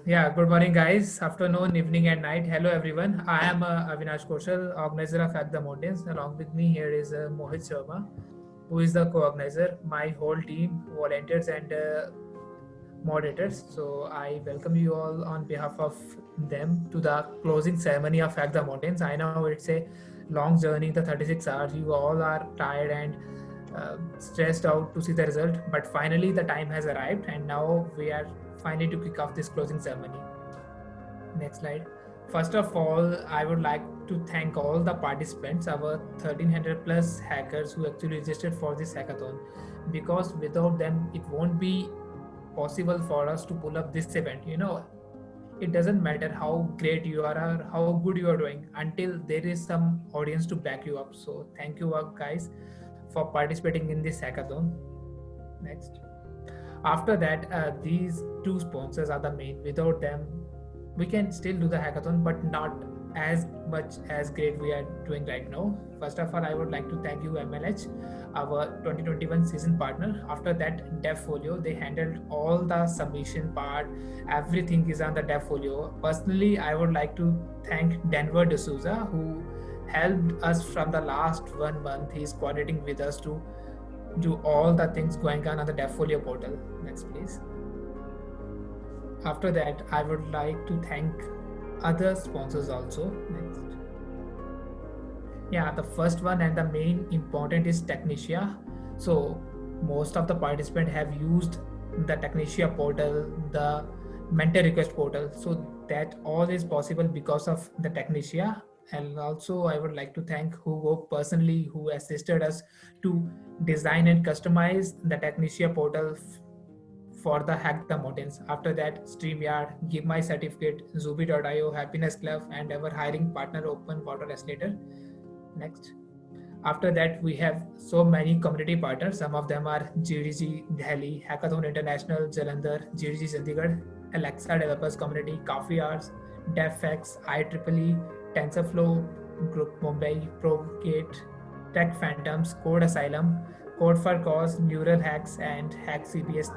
Yeah, good morning, guys. Afternoon, evening, and night. Hello, everyone. I am Avinash Koshal, organizer of Hack the Mountains. Along with me here is Mohit Sharma, who is the co-organizer. My whole team, volunteers, and moderators. So I welcome you all on behalf of them to the closing ceremony of Hack the Mountains. I know it's a long journey, the 36 hours. You all are tired and stressed out to see the result, but finally the time has arrived, and now we are finally to kick off this closing ceremony. Next slide. First of all, I would like to thank all the participants, our 1300 plus hackers who actually registered for this hackathon, because without them, it won't be possible for us to pull up this event. It doesn't matter how great you are or how good you are doing until there is some audience to back you up. So, thank you, guys, for participating in this hackathon. Next. After that, these two sponsors are the main. Without them, we can still do the hackathon, but not as much as great we are doing right now. First of all, I would like to thank you, MLH, our 2021 season partner. After that, DevFolio, they handled all the submission part. Everything is on the DevFolio. Personally, I would like to thank Denver D'Souza, who helped us from the last 1 month. He's coordinating with us to do all the things going on the DevFolio portal. Next, please. After that, I would like to thank other sponsors also. Next. Yeah, the first one and the main important is Technicia. So most of the participants have used the Technicia portal, the mentor request portal. So that all is possible because of the Technicia. And also I would like to thank Hugo personally, who assisted us to design and customize the Technicia portal for the Hack the Mountains. After that, StreamYard, Give My Certificate, Zubi.io, Happiness Club, and our hiring partner Open Water Accelerator. Next. After that, we have so many community partners. Some of them are GDG Delhi, Hackathon International, Jalandhar, GDG Chandigarh, Alexa Developers Community, Coffee Arts, DevFX, IEEE, TensorFlow, Group Mumbai, Provocate, Tech Phantoms, Code Asylum, Code for Cause, Neural Hacks, and Hack CBS.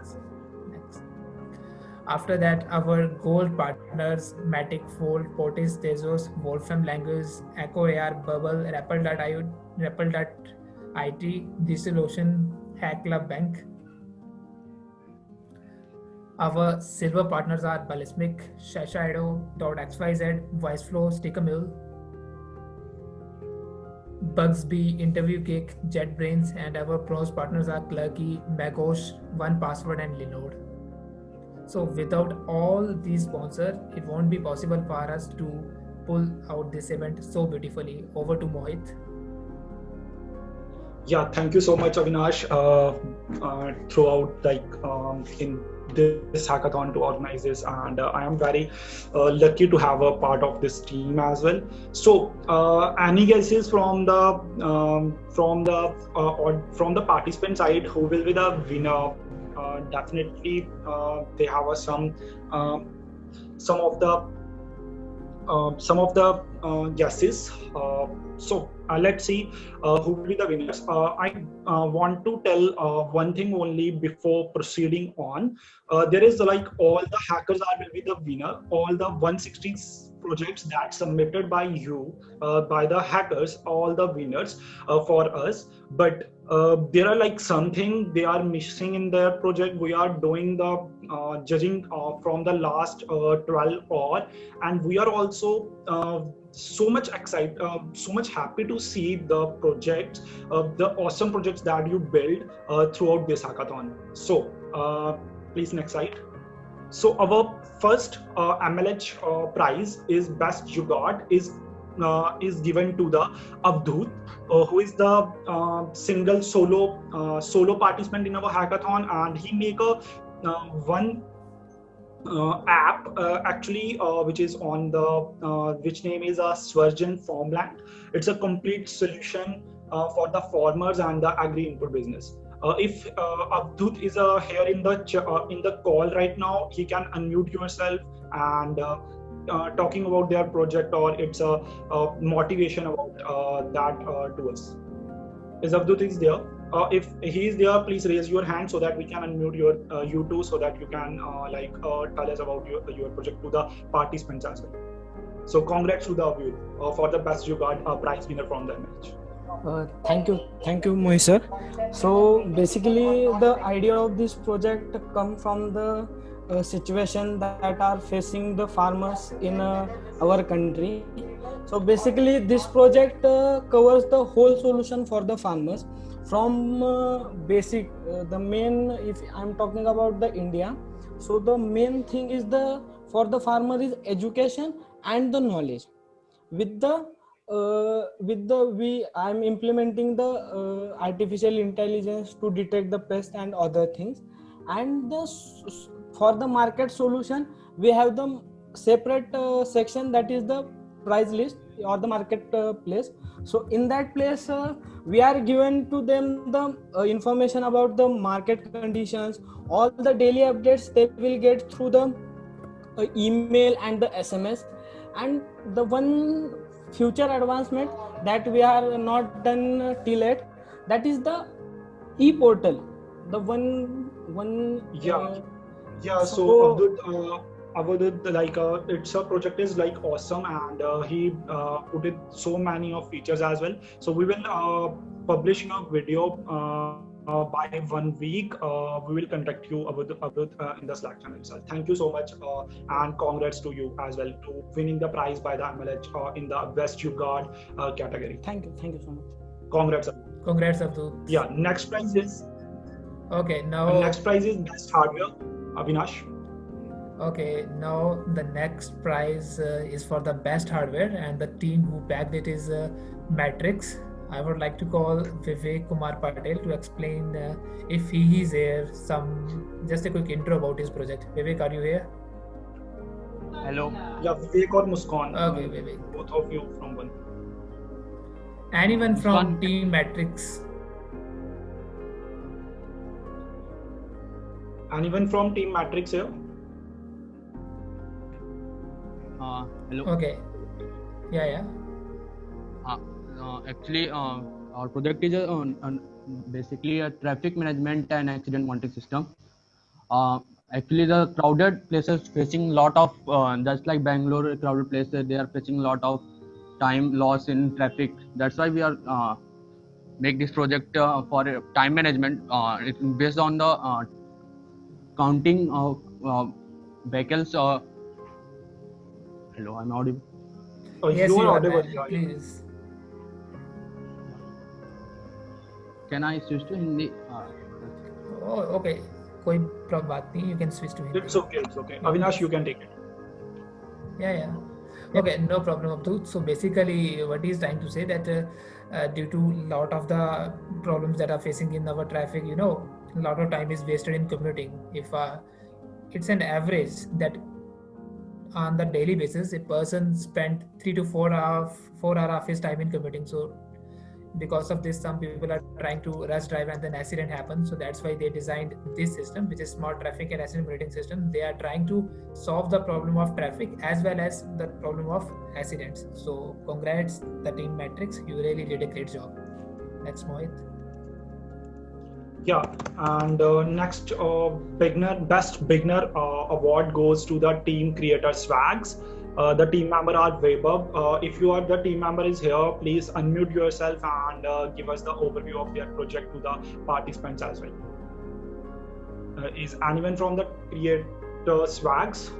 Next. After that, our gold partners Matic, Fold, Portis, Tezos, Wolfram Language, Echo AR, Bubble, Rappel.io, Rappel.it, DigitalOcean, Hack Club Bank. Our silver partners are Ballismic, Shashido.xyz, VoiceFlow, Stickermill, Bugsby, Interview Cake, JetBrains, and our pros partners are Clerky, Magosh, 1Password, and Linode. So without all these sponsors, it won't be possible for us to pull out this event so beautifully. Over to Mohit. Yeah, thank you so much, Avinash, throughout in this hackathon to organize this, and I am very lucky to have a part of this team as well. So, any guesses from the participant side who will be the winner? Definitely, they have some of the guesses. So let's see who will be the winners. I want to tell one thing only before proceeding on. There is all the hackers will be the winner. All the 160 projects that submitted by you, by the hackers, all the winners for us. But there are something they are missing in their project. We are doing the judging from the last 12 hours, and we are also so much excited, so much happy to see the projects, the awesome projects that you build throughout this hackathon. So please next slide. So our first MLH prize is Best Jugaad is given to the Avdut, who is the single solo participant in our hackathon, and he make a one app actually which is on the which name is a Swarjan Farmland. It's a complete solution for the farmers and the agri input business. If Avdut is here in the call right now, he can unmute yourself and talking about their project, or it's a motivation about that to us. Is Avdut is there? If he is there, please raise your hand so that we can unmute you too, so that you can tell us about your project to the participants as well. So congrats to the Avil for the best you got prize winner from the match. Thank you, Mohit sir. So basically, the idea of this project come from the situation that are facing the farmers in our country. So basically, this project covers the whole solution for the farmers from basic. The main, if I'm talking about the India, so the main thing is the for the farmer is education and the knowledge. With the we I'm implementing the artificial intelligence to detect the pest and other things, and for the market solution we have the separate section, that is the price list or the market place. So in that place we are given to them the information about the market conditions, all the daily updates they will get through the email and the SMS. And the one future advancement that we are not done till yet, that is the e-portal, the one So Avadut, it's a project is like awesome, and he put in so many of features as well. So we will publish a video by 1 week. We will contact you about in the Slack channel itself. Thank you so much, and congrats to you as well to winning the prize by the MLH in the best you got category. Thank you so much. Congrats. Congrats, Abdul. Yeah, next prize is next prize is best hardware. Avinash. Okay, now the next prize is for the best hardware, and the team who backed it is Matrix. I would like to call Vivek Kumar Patel to explain if he is here, just a quick intro about his project. Vivek, are you here? Hello. Yeah, Vivek or Muskan. Okay, Vivek. Both of you from one. Anyone from Team Matrix? Anyone from Team Matrix here? Hello. Okay. Yeah. Actually, our project is basically a traffic management and accident monitoring system. Actually, the crowded places facing lot of just like Bangalore crowded places, they are facing a lot of time loss in traffic. That's why we are make this project for time management. It's based on the counting of vehicles. Hello, I'm audible. Yes, you you are are, audible. man. Please. Can I switch to Hindi? Oh, okay. कोई problem बात नहीं. You can switch to Hindi. It's okay. Avinash, you can take it. Yeah. Okay, no problem, Abdul. So basically, what he's trying to say that due to lot of the problems that are facing in our traffic, a lot of time is wasted in commuting. If it's an average that on the daily basis, a person spent 3 to 4 hours of his time in commuting. So because of this, some people are trying to rush drive and then accident happens. So that's why they designed this system, which is smart traffic and accident monitoring system. They are trying to solve the problem of traffic as well as the problem of accidents. So congrats the team Matrix, you really did a great job. Next, Mohit. Yeah, and next best beginner award goes to the team creator Swags. The team member are Vaibhav. If you are the team member is here, please unmute yourself and give us the overview of their project to the participants as well. Is anyone from the creator Swags?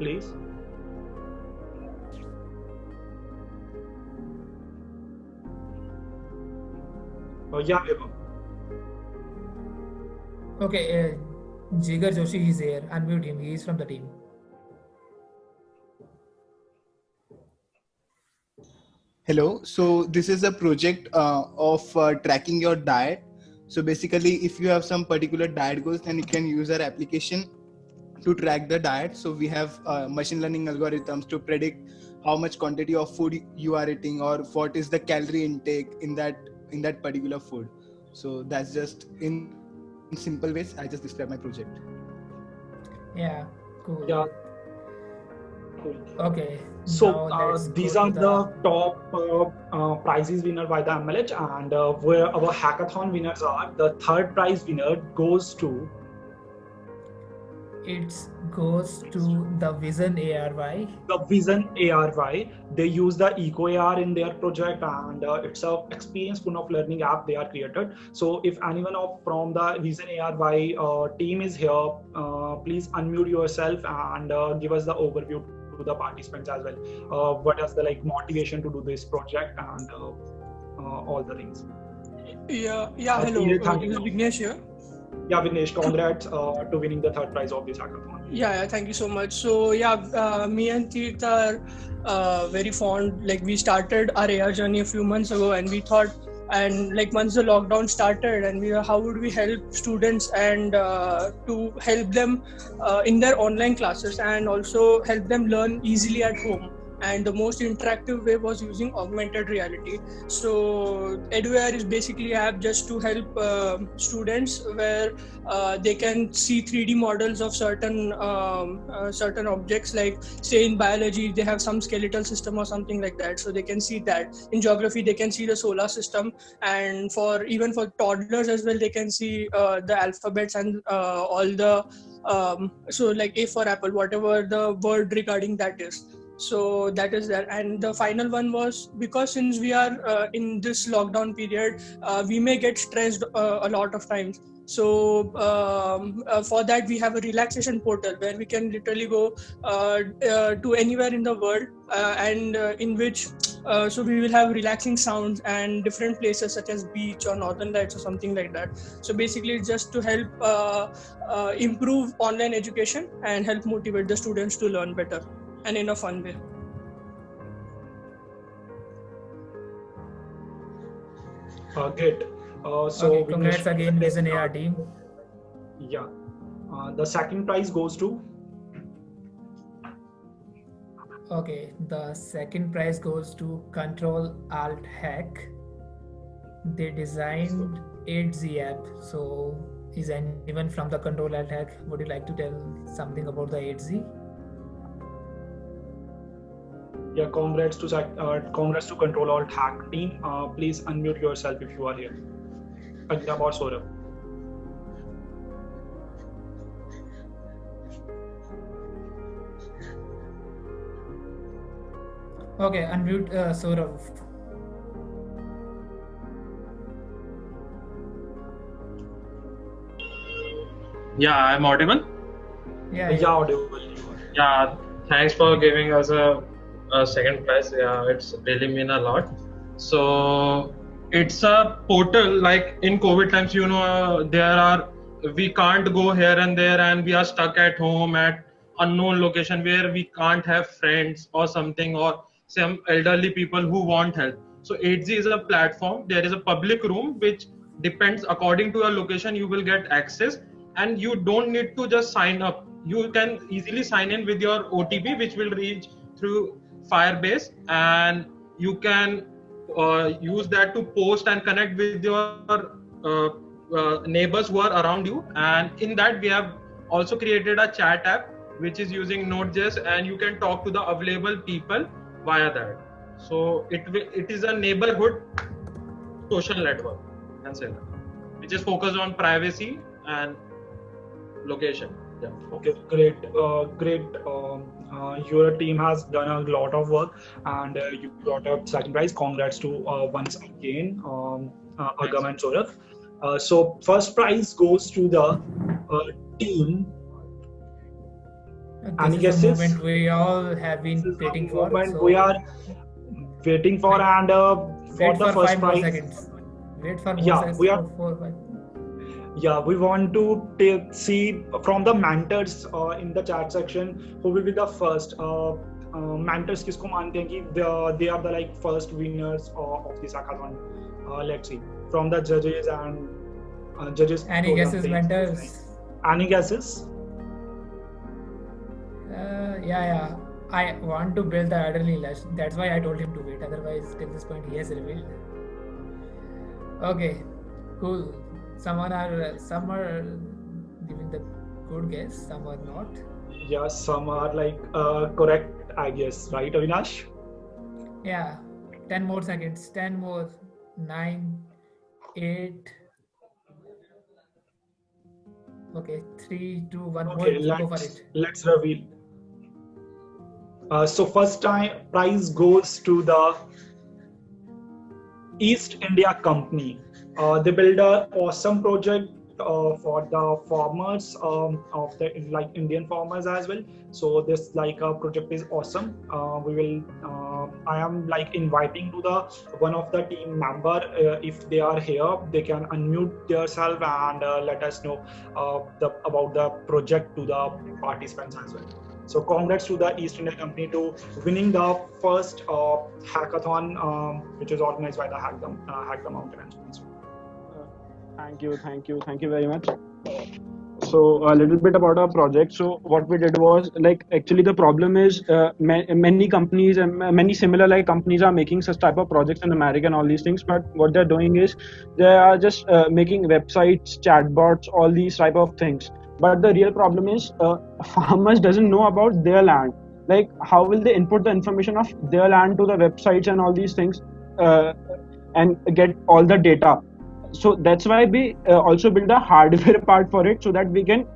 Please. Yeah, Vaibhav. Okay, Jigar Joshi is here. Unmute him. He is from the team. Hello. So this is a project of tracking your diet. So basically, if you have some particular diet goals, then you can use our application to track the diet. So we have machine learning algorithms to predict how much quantity of food you are eating or what is the calorie intake in that particular food. So that's just in simple ways I just describe my project. Yeah, cool. Yeah. Cool. Okay. So Now let's these go are to the top prizes winner by the MLH, and where our hackathon winners are. The third prize winner goes to it goes to the Vision ARY. the Vision ARY. They use the Eco AR in their project, and it's a experience full of learning app they are created. So if anyone from the Vision ARY team is here, please unmute yourself and give us the overview to the participants as well. What is the motivation to do this project and all the things. Hello. Thank This is you. Vignesh here. Yeah, Vignesh, congrats to winning the third prize of this hackathon. Thank you so much. So me and Teeth are very fond. Like, we started our AR journey a few months ago, and we thought, and like once the lockdown started, and we were, how would we help students and to help them in their online classes, and also help them learn easily at home. And the most interactive way was using augmented reality. So EduAR is basically an app just to help students, where they can see 3D models of certain objects. Like, say in biology they have some skeletal system or something like that, so they can see that. In geography they can see the solar system, and even for toddlers as well, they can see the alphabets and all the so like A for apple, whatever the word regarding that is. So that is that. And the final one was, because since we are in this lockdown period, we may get stressed a lot of times. So for that we have a relaxation portal where we can literally go to anywhere in the world, and in which so we will have relaxing sounds and different places such as beach or northern lights or something like that. So basically it's just to help improve online education and help motivate the students to learn better and in a fun way. Great. Okay, congrats again, Vision AR team. Yeah. The second prize goes to. Okay, the second prize goes to Control Alt Hack. They designed 8Z app. So is anyone from the Control Alt Hack? Would you like to tell something about the 8Z? Yeah, congrats to Control Alt Hack team. Please unmute yourself if you are here. Ajab or Saurabh. Okay, unmute Saurabh. Yeah, I'm audible. Yeah. Audible. Yeah, thanks for giving us a second prize. Yeah, it's really mean a lot. So it's a portal. Like in COVID times, we can't go here and there, and we are stuck at home at unknown location where we can't have friends or something, or some elderly people who want help. So 8Z is a platform. There is a public room which depends according to your location. You will get access, and you don't need to just sign up. You can easily sign in with your OTP, which will reach through Firebase, and you can use that to post and connect with your neighbors who are around you. And in that, we have also created a chat app which is using Node.js, and you can talk to the available people via that. So it is a neighborhood social network, and say that, which is focused on privacy and location. Yeah. Okay, great. Your team has done a lot of work, and you got a second prize. Congrats to once again, Agam and Saurabh. So first prize goes to the team. Any guesses? This is the moment we all have been waiting for. So We are waiting for, and for the first 5 more prize. seconds. Wait for more Yeah, seconds. we are. 4, 5. Yeah, we want to see from the mentors in the chat section who will be the first. Mentors किसको मानते हैं कि they are the first winners of this hackathon. Let's see from the judges and judges. Any guesses, mentors? Any guesses? Yeah. I want to build the elderly list. That's why I told him to wait. Otherwise, till this point, he has revealed. Okay, cool. Some are giving the good guess, some are not. Yeah, some are like correct, I guess, right, Avinash? Yeah, 10 more seconds. 10 more. 9, 8. Okay, 3, 2, 1. Okay, Mohit, go for it. let's reveal. So first time prize goes to the East India Company. They build a awesome project for the farmers of the like Indian farmers as well. So this like project is awesome. We will. I am like inviting to the one of the team member if they are here, they can unmute themselves and let us know the about the project to the participants as well. So congrats to the East India Company to winning the first hackathon, which is organized by the Hack the Mountain and Sponsor. Thank you very much. So a little bit about our project. So what we did was like actually the problem is many companies and many similar like companies are making such type of projects in America and all these things. But what they're doing is they are just making websites, chatbots, all these type of things. But the real problem is farmers doesn't know about their land. Like how will they input the information of their land to the websites and all these things and get all the data? So that's why we also build a hardware part for it so that we can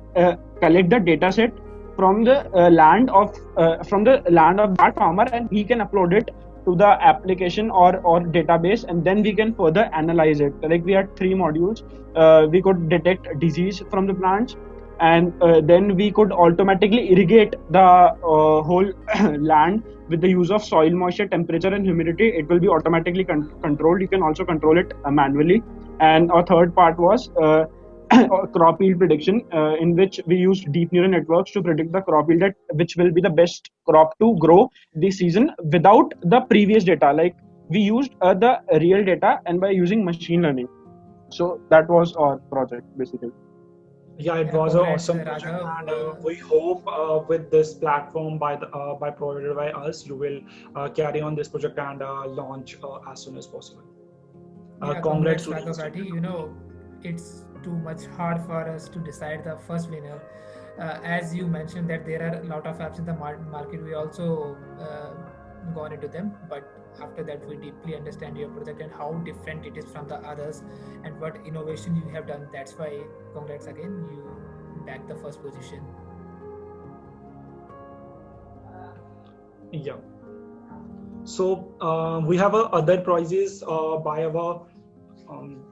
collect the data set from the land of that farmer and he can upload it to the application or database, and then we can further analyze it. Like we had 3 modules. We could detect disease from the plants, and then we could automatically irrigate the whole land with the use of soil moisture, temperature and humidity. It will be automatically controlled. You can also control it manually. And our third part was crop yield prediction, in which we used deep neural networks to predict the crop yield, which will be the best crop to grow this season without the previous data. Like we used the real data and by using machine learning. So that was our project basically. Yeah, it Yeah, was an congrats, awesome project, Raghav. and we hope with this platform by provided by us, you will carry on this project and launch as soon as possible. Yeah, Congrats congrats, to the Raghav East Rathi. India You Company. know, it's too much hard for us to decide the first winner. As you mentioned that there are a lot of apps in the market, we also gone into them. But after that, we deeply understand your project and how different it is from the others and what innovation you have done. That's why, congrats again, you bagged the first position. Yeah. So we have other prizes by our um,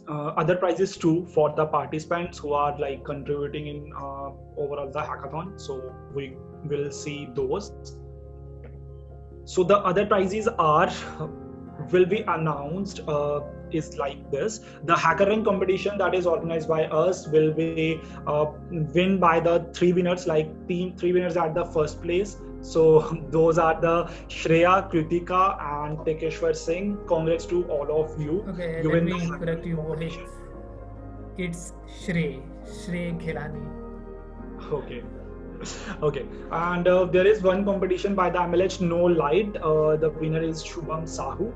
other prizes too for the participants who are like contributing in overall the hackathon. So we will see those. So the other prizes are will be announced is like this. The hackathon competition that is organized by us will be win by the 3 winners, like team 3 winners at the first place. So those are the Shreya, Kritika and Tekeshwar Singh. Congrats to all of you. Okay, You let win me the hackathon correct you, Mohit. competition. It's Shrey Khilani. Okay. Okay, and there is one competition by the MLH No Light. The winner is Shubham Sahu,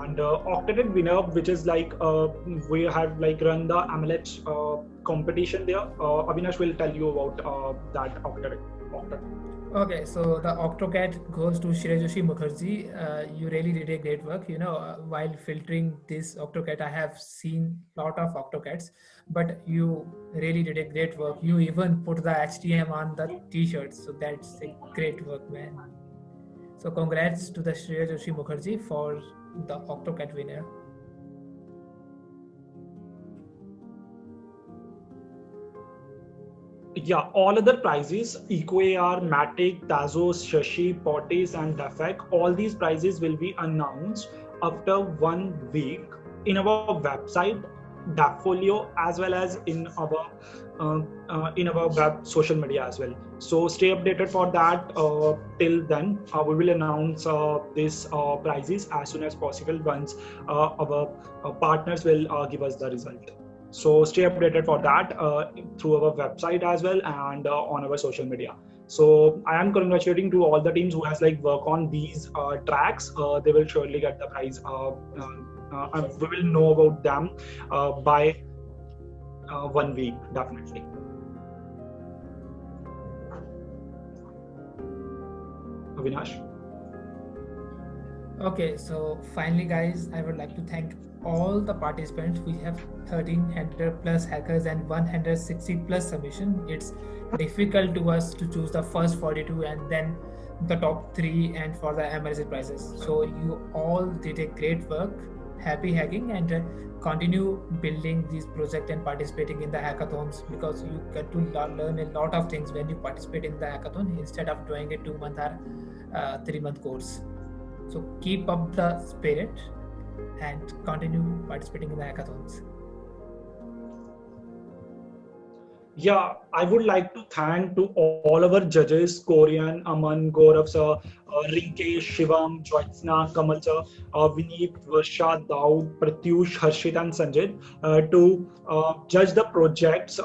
and Octated winner, which is like we have like run the MLH competition there. Avinash will tell you about that Octated. Okay, so the Octocat goes to Shreya Mukherjee. You really did a great work. You know, while filtering this Octocat, I have seen a lot of Octocats, but you really did a great work. You even put the HTM on the t-shirts, so that's a great work, man. So congrats to the Shreya Mukherjee for the Octocat winner. Yeah, all other prizes, EcoAR, Matic, Tazos, Shashi, Potis, and Dafec, all these prizes will be announced after 1 week in our website, Daffolio, as well as in our web social media as well. So stay updated for that. Till then, we will announce these prizes as soon as possible once our partners will give us the result. So stay updated for that through our website as well and on our social media. So I am congratulating to all the teams who has like work on these tracks. They will surely get the prize. We will know about them by 1 week, definitely. Avinash. Okay, so finally, guys, I would like to thank all the participants. We have 1300 plus hackers and 160 plus submission. It's difficult to us to choose the first 42 and then the top three and for the emergency prizes. So you all did a great work. Happy hacking and continue building these projects and participating in the hackathons, because you get to learn a lot of things when you participate in the hackathon instead of doing a 2 month or 3 month course. So keep up the spirit and continue participating in the hackathons. Yeah, I would like to thank to all our judges, Korean, Aman, Gaurav sir, Rinkesh, Shivam, Jyotsna, Kamal sir, Vineet, Varsha, Daud, Pratyush, Harshit and Sanjit to judge the projects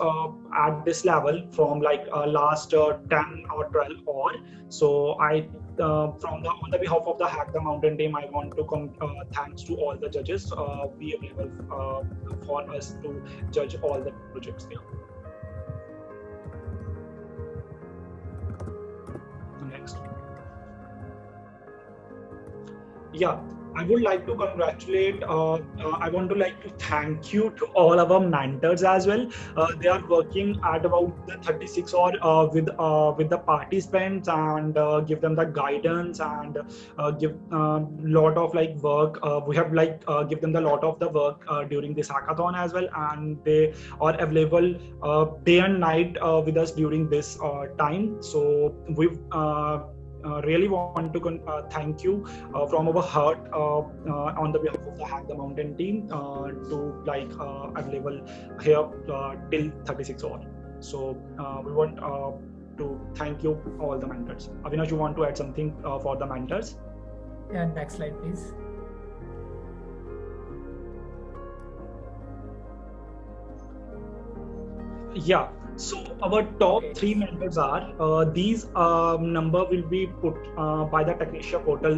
at this level from like last 10 or 12 or. So I on the behalf of the Hack the Mountain team, I want to thanks to all the judges be available for us to judge all the projects here. Next. Yeah, I would like to congratulate, I want to like to thank you to all our mentors as well. They are working at about the 36 or with the participants and give them the guidance and give lot of like work. We have like give them the lot of the work during this hackathon as well, and they are available day and night with us during this time. So we've really want to thank you from our heart on the behalf of the Hack the Mountain team to like available here till 36 hours. So we want to thank you all the mentors. Avinash, you want to add something for the mentors? Yeah, next slide, please. Yeah. So our top three mentors are these number will be put by the Technicia portal.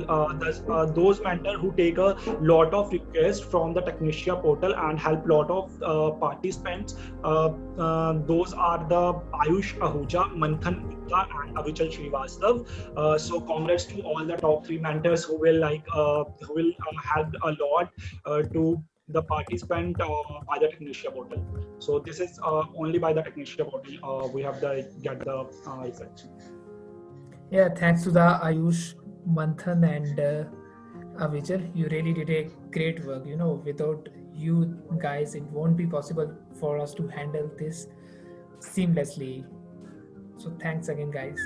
Those mentors who take a lot of requests from the Technicia portal and help lot of participants. Those are the Ayush Ahuja, Manthan Gupta, and Avichal Srivastav. So congrats to all the top three mentors who will like who will help a lot to the participant by the Technicia portal. So this is only by the Technicia portal we have the get the results. Yeah, thanks to the Ayush, Manthan and Avichal. You really did a great work. You know, without you guys, it won't be possible for us to handle this seamlessly. So thanks again, guys.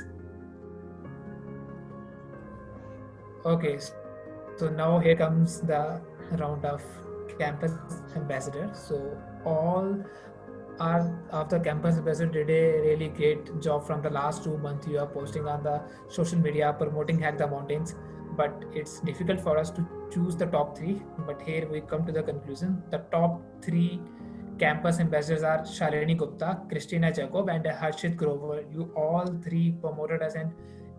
Okay, so now here comes the round of campus ambassador. So all our of the campus ambassador did a really great job from the last 2 months. You are posting on the social media promoting Hack the Mountains, but it's difficult for us to choose the top three. But here we come to the conclusion. The top three campus ambassadors are Shalini Gupta, Christina Jacob, and Harshit Grover. You all three promoted us and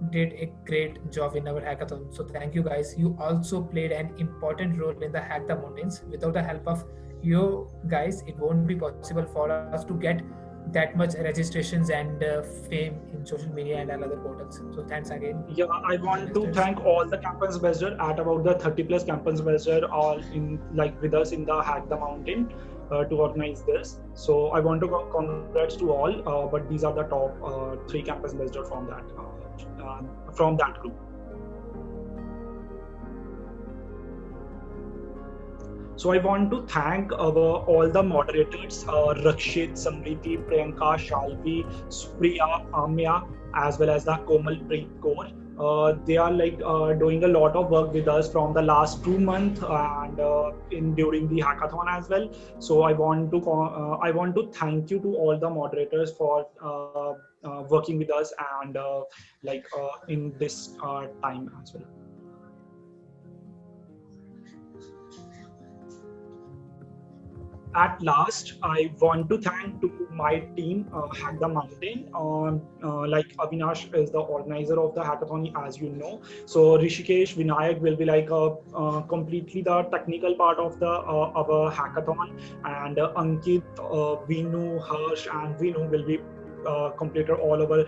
did a great job in our hackathon. So thank you guys. You also played an important role in the Hack the Mountains. Without the help of you guys, it won't be possible for us to get that much registrations and fame in social media and other portals. So thanks again. Yeah, I want to thank all the campus ambassadors at about the 30 plus campus ambassadors all in like with us in the Hack the Mountain to organize this. So I want to congrats to all, but these are the top three campus ambassadors from that group. So I want to thank all the moderators, Rakshit, Samriti, Priyanka, Shalvi, Supriya, Amya, as well as the Komal Preet Kaur. They are like doing a lot of work with us from the last 2 months and during the hackathon as well. So I want to thank you to all the moderators for working with us and in this time as well. At last, I want to thank to my team, Hack the Mountain. Like Avinash is the organizer of the hackathon, as you know. So Rishikesh, Vinayak will be like completely the technical part of the our hackathon, and Ankit, Vinu, Harsh, and Vinu will be completed all over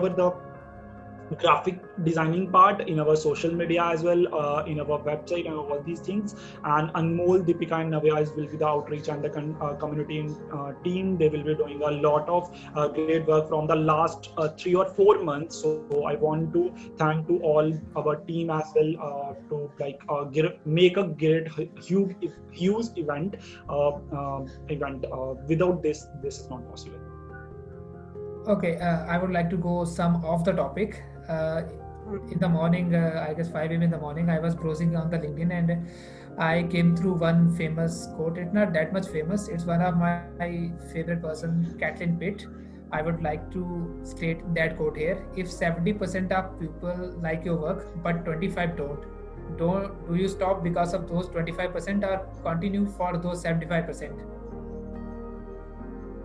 the graphic designing part, in our social media as well, in our website and all these things. And Anmol, Deepika and Navya will be the outreach and the community team. They will be doing a lot of great work from the last 3 or 4 months. So I want to thank to all our team as well to like make a great huge event. Without this is not possible. Okay, I would like to go some off the topic. In the morning, I guess 5 a.m. in the morning, I was browsing on the LinkedIn and I came through one famous quote. It's not that much famous. It's one of my favorite person, Kathleen Pitt. I would like to state that quote here. If 70% of people like your work, but 25 do you stop because of those 25% or continue for those 75%?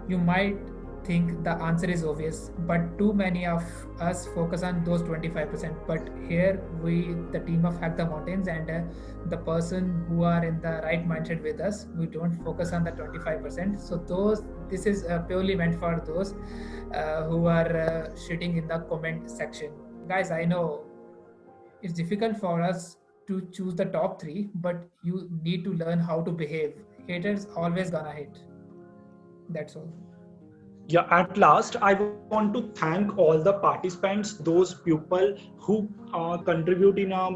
You might think the answer is obvious, but too many of us focus on those 25%. But here we, the team of Hack the Mountains and the person who are in the right mindset with us, we don't focus on the 25%. So this is purely meant for those who are shitting in the comment section. Guys, I know it's difficult for us to choose the top 3, but you need to learn how to behave. Haters always gonna hate. That's all. Yeah, at last, I want to thank all the participants, those people who contribute in a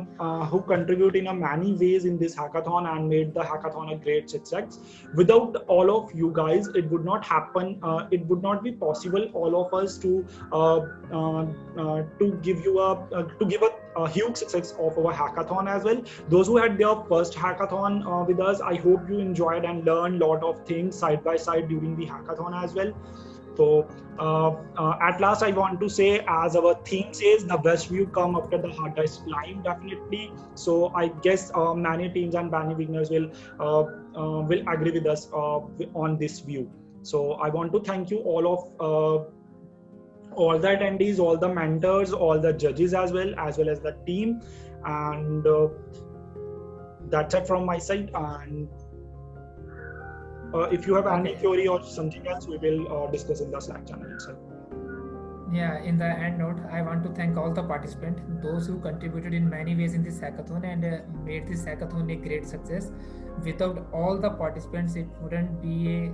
many ways in this hackathon and made the hackathon a great success. Without all of you guys, it would not happen. It would not be possible. All of us to give a huge success of our hackathon as well. Those who had their first hackathon with us, I hope you enjoyed and learned a lot of things side by side during the hackathon as well. So at last, I want to say, as our theme says, the best view come after the hardest climb, definitely. So I guess many teams and many beginners will agree with us on this view. So I want to thank you all the attendees, all the mentors, all the judges as well as the team, and that's it from my side. And if you have any query or something else, we will discuss in the Slack channel itself. Yeah, in the end note, I want to thank all the participants, those who contributed in many ways in this hackathon and made this hackathon a great success. Without all the participants, it wouldn't be a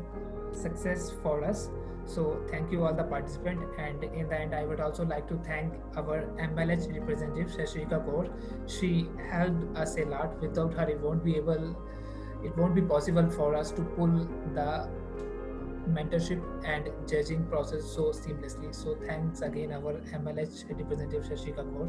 success for us. So thank you all the participants, and in the end I would also like to thank our MLH representative Shashika Kaur. She helped us a lot. Without her, it won't be possible for us to pull the mentorship and judging process so seamlessly. So thanks again our MLH representative Shashika Kaur.